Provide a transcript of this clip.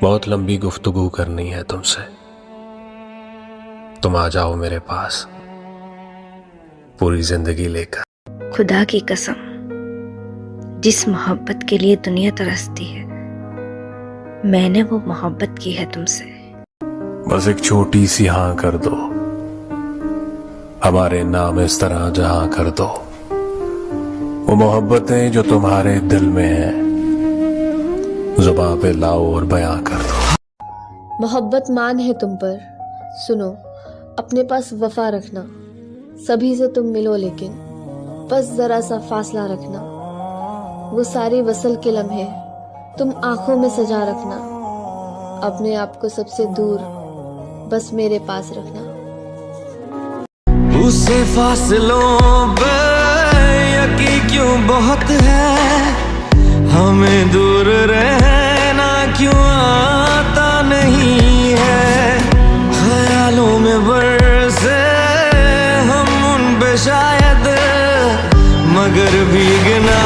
बहुत लंबी गुफ्तगू करनी है तुमसे। तुम आ जाओ मेरे पास पूरी जिंदगी लेकर। खुदा की कसम, जिस मोहब्बत के लिए दुनिया तरसती है, मैंने वो मोहब्बत की है तुमसे। बस एक छोटी सी हाँ कर दो, हमारे नाम इस तरह जहां कर दो। वो मोहब्बतें जो तुम्हारे दिल में है, जुबान पे लाओ और बयां कर दो। मोहब्बत मान है तुम पर, सुनो अपने पास वफा रखना। सभी से तुम मिलो लेकिन बस जरा सा फासला रखना। वो सारी वसल के लम्हे तुम आंखों में सजा रखना। अपने आप को सबसे दूर बस मेरे पास रखना। उसे फासलों पे यकीन क्यों बहुत है, हमें दूर रहना क्यों आता नहीं है। ख्यालों में बरसे हम उन पे शायद, मगर भीगना